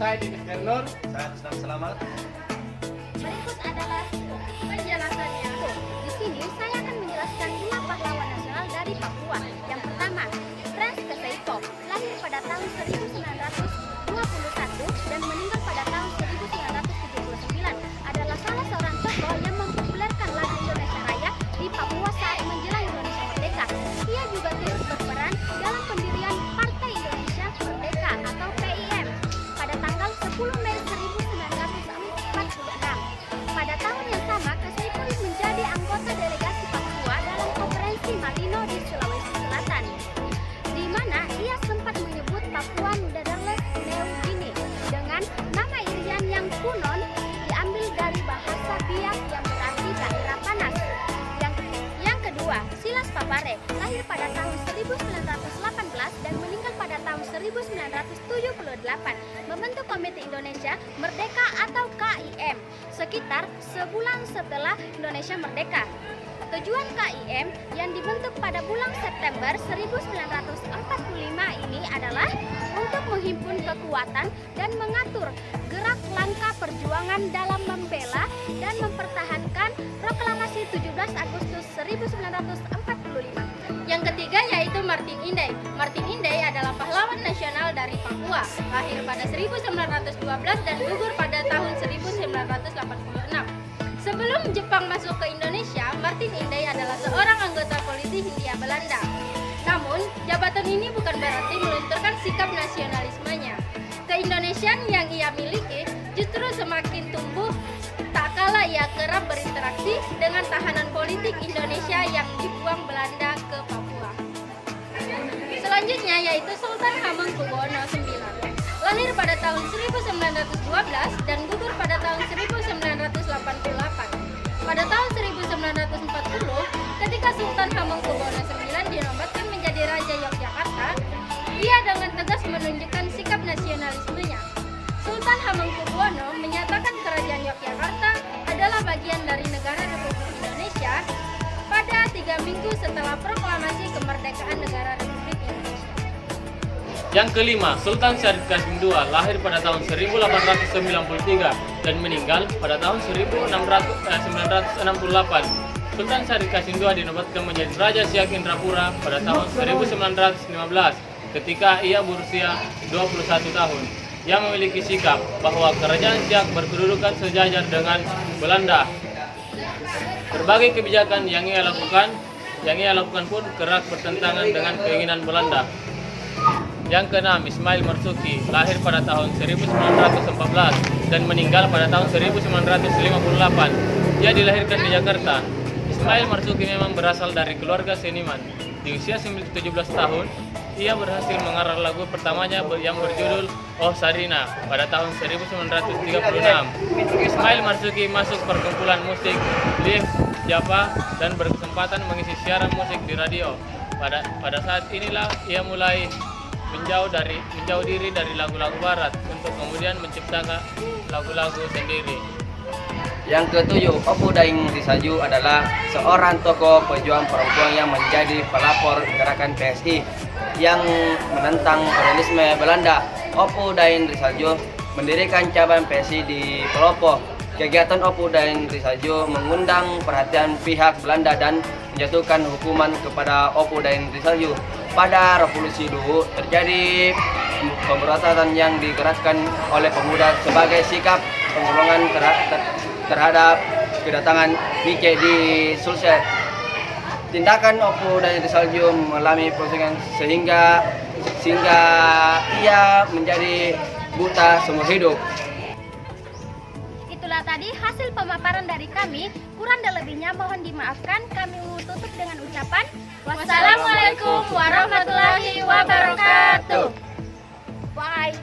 saya Dinis Ernur. Saya Rustam Selamat. Berikut adalah penjelasannya. Di sini saya akan menjelaskan 5 pahlawan nasional dari Papua. Yang pertama, Frans Kesaipo, lahir pada tahun 1921 dan meninggal pada tahun 1979, adalah salah seorang tokoh yang mempopulerkan lagu Indonesia Raya di Papua saat menjelang Indonesia Merdeka. Ia juga turut berperan dalam pendirian Partai Indonesia Merdeka atau PIM pada tanggal 10 Mei 1946. Pada tahun yang sama, Kesaipo menjadi anggota delegasi Papua dalam Konferensi Malino di Sulawesi Selatan, di mana ia sempat menyebut Papua Nederland New Guinea dengan nama irian yang kuno diambil dari bahasa Biak yang berarti daerah panas. Yang kedua, Silas Papare, lahir pada tahun 1918 dan meninggal pada tahun 1978, membentuk Komite Indonesia Merdeka atau KIM sekitar sebulan setelah Indonesia Merdeka. Tujuan KIM yang dibentuk pada bulan September 1945 ini adalah untuk menghimpun kekuatan dan mengatur gerak langkah perjuangan dalam membela dan mempertahankan proklamasi 17 Agustus 1945. Yang ketiga yaitu Martin Inday. Martin Inday adalah pahlawan nasional dari Papua, lahir pada 1912 dan gugur pada tahun 1986. Sebelum Jepang masuk ke Indonesia, Martin Inday adalah seorang anggota polisi Hindia Belanda. Namun, jabatan ini bukan berarti melunturkan sikap nasionalismenya. Keindonesian yang ia miliki justru semakin tumbuh tak kala ia kerap berinteraksi dengan tahanan politik Indonesia yang dibuang Belanda ke Papua. Selanjutnya yaitu Sultan Hamengkubuwono IX. Lahir pada tahun 1912 dan gugur pada tahun 1988. Pada tahun 1940, ketika Sultan Hamengkubuwono IX dinobatkan menjadi Raja Yogyakarta, ia dengan tegas menunjukkan sikap nasionalismenya. Sultan Hamengkubuwono menyatakan Kerajaan Yogyakarta adalah bagian dari negara Republik Indonesia pada 3 minggu setelah proklamasi kemerdekaan negara Republik Indonesia. Yang kelima, Sultan Syarif Qasim II, lahir pada tahun 1893 dan meninggal pada tahun 1968. Sultan Syarif Qasim II dinobatkan menjadi Raja Siak Indrapura pada tahun 1915 ketika ia berusia 21 tahun. Ia memiliki sikap bahwa kerajaan Siak berkedudukan sejajar dengan Belanda. Berbagai kebijakan yang ia lakukan pun kerap bertentangan dengan keinginan Belanda. Yang keenam, Ismail Marzuki, lahir pada tahun 1914 dan meninggal pada tahun 1958. Ia dilahirkan di Jakarta. Ismail Marzuki memang berasal dari keluarga seniman. Di usia 17 tahun, ia berhasil mengarang lagu pertamanya yang berjudul Oh Sarina pada tahun 1936. Ismail Marzuki masuk perkumpulan musik Live Java dan berkesempatan mengisi siaran musik di radio. Pada saat inilah ia mulai menjauh diri dari lagu-lagu barat untuk kemudian menciptakan lagu-lagu sendiri. Yang ketujuh, Opu Daing Risaju adalah seorang tokoh pejuang perempuan yang menjadi pelapor gerakan PSI yang menentang kolonialisme Belanda. Opu Daing Risaju mendirikan cabang PSI di Pelopo. Kegiatan Opu Daing Risaju mengundang perhatian pihak Belanda dan menjatuhkan hukuman kepada Opu Daing Risaju. Pada Revolusi dulu terjadi pemberontakan yang digerakkan oleh pemuda sebagai sikap pertolongan terhadap kedatangan Nice di Sulsel. Tindakan Opu Daing Risaju mengalami proses sehingga ia menjadi buta seumur hidup. Itulah tadi hasil pemaparan dari kami. Kurang dan lebihnya mohon dimaafkan. Kami tutup dengan ucapan wassalamualaikum warahmatullahi wabarakatuh. Bye.